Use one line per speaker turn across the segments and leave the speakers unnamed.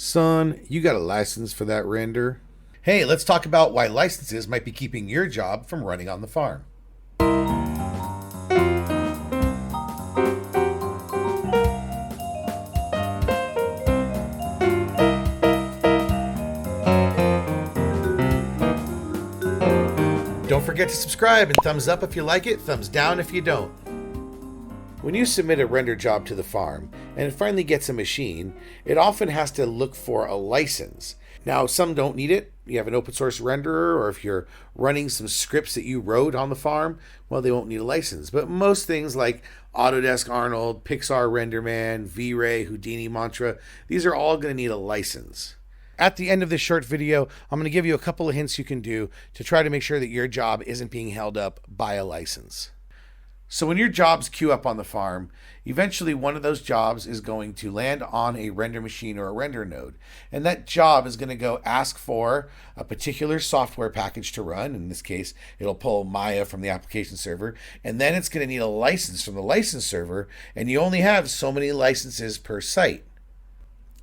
Son, you got a license for that render? Hey, let's talk about why licenses might be keeping your job from running on the farm. Don't forget to subscribe and thumbs up if you like it, thumbs down if you don't. When you submit a render job to the farm and it finally gets a machine, it often has to look for a license. Now, some don't need it. You have an open source renderer, or if you're running some scripts that you wrote on the farm, well, they won't need a license. But most things like Autodesk Arnold, Pixar RenderMan, V-Ray, Houdini Mantra, these are all going to need a license. At the end of this short video, I'm going to give you a couple of hints you can do to try to make sure that your job isn't being held up by a license. So when your jobs queue up on the farm, eventually one of those jobs is going to land on a render machine or a render node. And that job is going to go ask for a particular software package to run. In this case, it'll pull Maya from the application server. And then it's going to need a license from the license server. And you only have so many licenses per site.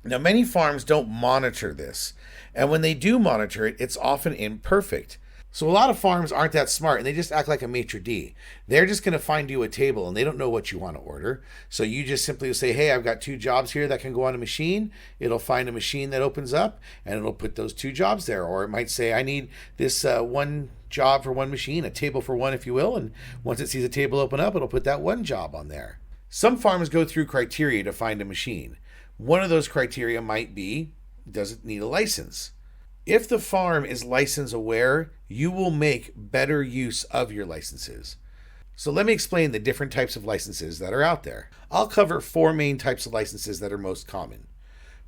Now, many farms don't monitor this. And when they do monitor it, it's often imperfect. So a lot of farms aren't that smart and they just act like a maitre d'. They're just going to find you a table and they don't know what you want to order. So you just simply say, hey, I've got 2 jobs here that can go on a machine. It'll find a machine that opens up and it'll put those 2 jobs there. Or it might say, I need this one job for one machine, a table for one, if you will. And once it sees a table open up, it'll put that one job on there. Some farms go through criteria to find a machine. One of those criteria might be, does it need a license? If the farm is license aware, you will make better use of your licenses. So let me explain the different types of licenses that are out there. I'll cover 4 main types of licenses that are most common.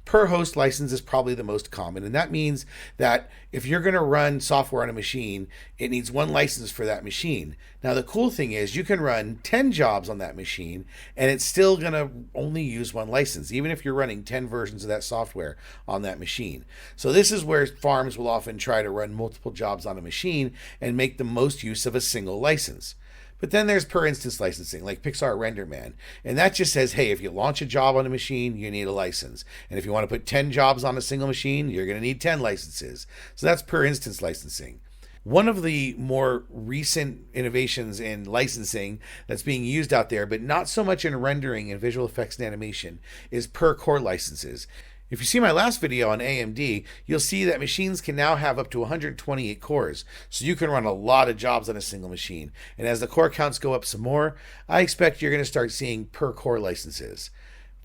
Per host license is probably the most common, and that means that if you're going to run software on a machine, it needs 1 license for that machine. Now, the cool thing is you can run 10 jobs on that machine, and it's still going to only use 1 license, even if you're running 10 versions of that software on that machine. So this is where farms will often try to run multiple jobs on a machine and make the most use of a single license. But then there's per instance licensing, like Pixar RenderMan. And that just says, hey, if you launch a job on a machine, you need a license. And if you want to put 10 jobs on a single machine, you're going to need 10 licenses. So that's per instance licensing. One of the more recent innovations in licensing that's being used out there, but not so much in rendering and visual effects and animation, is per core licenses. If you see my last video on AMD, you'll see that machines can now have up to 128 cores. So you can run a lot of jobs on a single machine. And as the core counts go up some more, I expect you're going to start seeing per core licenses.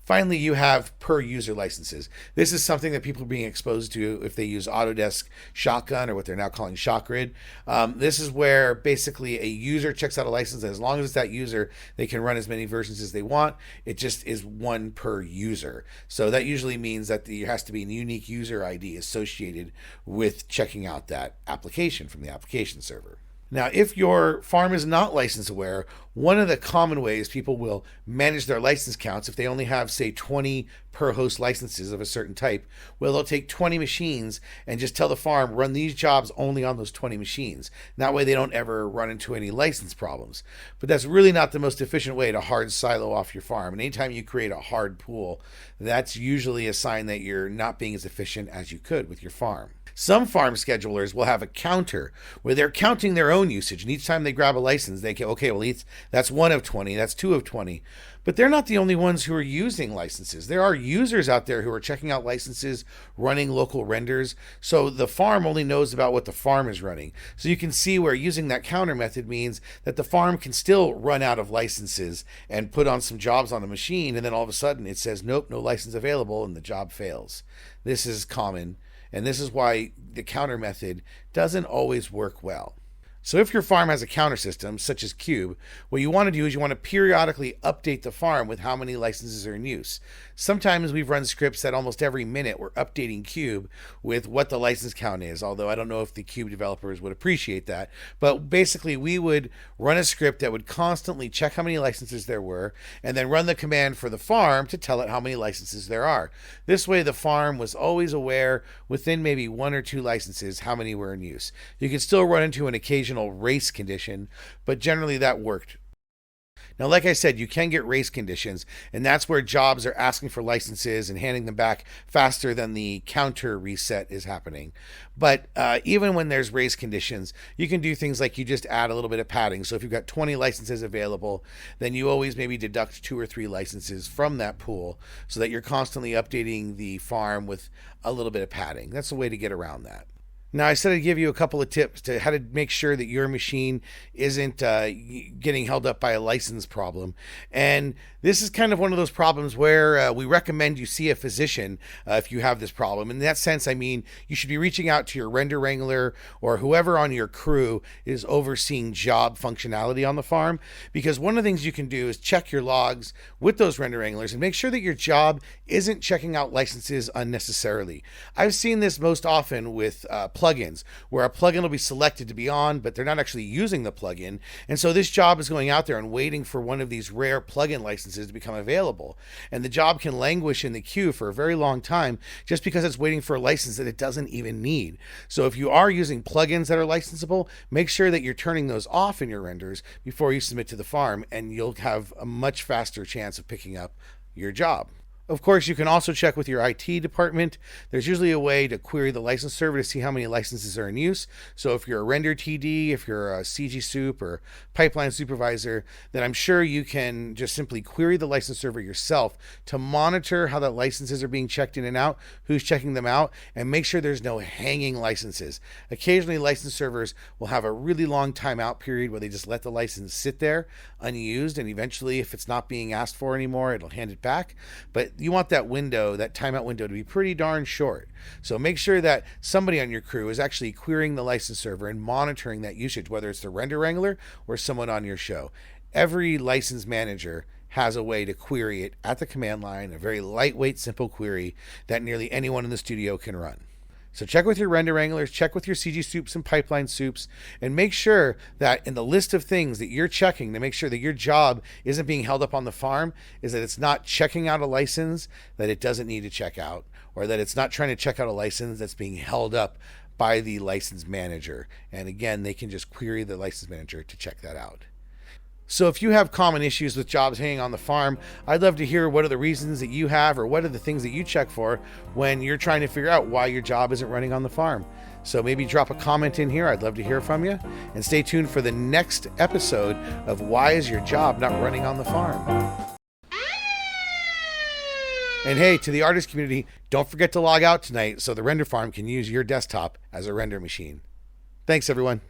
Finally, you have per user licenses. This is something that people are being exposed to if they use Autodesk Shotgun, or what they're now calling ShotGrid. This is where basically a user checks out a license, and as long as it's that user, they can run as many versions as they want. It just is 1 per user. So that usually means that there has to be a unique user ID associated with checking out that application from the application server. Now, if your farm is not license aware, one of the common ways people will manage their license counts, if they only have, say, 20 per host licenses of a certain type, well, they'll take 20 machines and just tell the farm, run these jobs only on those 20 machines. That way they don't ever run into any license problems. But that's really not the most efficient way to hard silo off your farm. And anytime you create a hard pool, that's usually a sign that you're not being as efficient as you could with your farm. Some farm schedulers will have a counter where they're counting their own usage. And each time they grab a license, they go, okay, well, that's 1 of 20, that's 2 of 20. But they're not the only ones who are using licenses. There are users out there who are checking out licenses, running local renders. So the farm only knows about what the farm is running. So you can see where using that counter method means that the farm can still run out of licenses and put on some jobs on a machine. And then all of a sudden it says, nope, no license available, and the job fails. This is common. And this is why the counter method doesn't always work well. So if your farm has a counter system, such as Cube, what you want to do is you want to periodically update the farm with how many licenses are in use. Sometimes we've run scripts that almost every minute we're updating Cube with what the license count is, although I don't know if the Cube developers would appreciate that. But basically, we would run a script that would constantly check how many licenses there were, and then run the command for the farm to tell it how many licenses there are. This way, the farm was always aware, within maybe 1 or 2 licenses, how many were in use. You could still run into an occasional race condition, but generally that worked. Now, like I said, you can get race conditions, and that's where jobs are asking for licenses and handing them back faster than the counter reset is happening. But even when there's race conditions, you can do things like you just add a little bit of padding. So if you've got 20 licenses available, then you always maybe deduct 2 or 3 licenses from that pool so that you're constantly updating the farm with a little bit of padding. That's a way to get around that. Now, I said I'd give you a couple of tips to how to make sure that your machine isn't getting held up by a license problem. And this is kind of one of those problems where we recommend you see a physician if you have this problem. In that sense, I mean, you should be reaching out to your render wrangler or whoever on your crew is overseeing job functionality on the farm. Because one of the things you can do is check your logs with those render wranglers and make sure that your job isn't checking out licenses unnecessarily. I've seen this most often with plugins, where a plugin will be selected to be on, but they're not actually using the plugin. And so this job is going out there and waiting for one of these rare plugin licenses to become available. And the job can languish in the queue for a very long time just because it's waiting for a license that it doesn't even need. So if you are using plugins that are licensable, make sure that you're turning those off in your renders before you submit to the farm, and you'll have a much faster chance of picking up your job. Of course, you can also check with your IT department. There's usually a way to query the license server to see how many licenses are in use. So if you're a render TD, if you're a CG soup or pipeline supervisor, then I'm sure you can just simply query the license server yourself to monitor how the licenses are being checked in and out, who's checking them out, and make sure there's no hanging licenses. Occasionally, license servers will have a really long timeout period where they just let the license sit there unused, and eventually, if it's not being asked for anymore, it'll hand it back. But you want that window, that timeout window, to be pretty darn short. So make sure that somebody on your crew is actually querying the license server and monitoring that usage, whether it's the render wrangler or someone on your show. Every license manager has a way to query it at the command line, a very lightweight, simple query that nearly anyone in the studio can run. So check with your render wranglers, check with your CG soups and pipeline soups, and make sure that in the list of things that you're checking to make sure that your job isn't being held up on the farm is that it's not checking out a license that it doesn't need to check out, or that it's not trying to check out a license that's being held up by the license manager. And again, they can just query the license manager to check that out. So if you have common issues with jobs hanging on the farm, I'd love to hear what are the reasons that you have, or what are the things that you check for when you're trying to figure out why your job isn't running on the farm. So maybe drop a comment in here. I'd love to hear from you. And stay tuned for the next episode of Why Is Your Job Not Running on the Farm? And hey, to the artist community, don't forget to log out tonight so the render farm can use your desktop as a render machine. Thanks, everyone.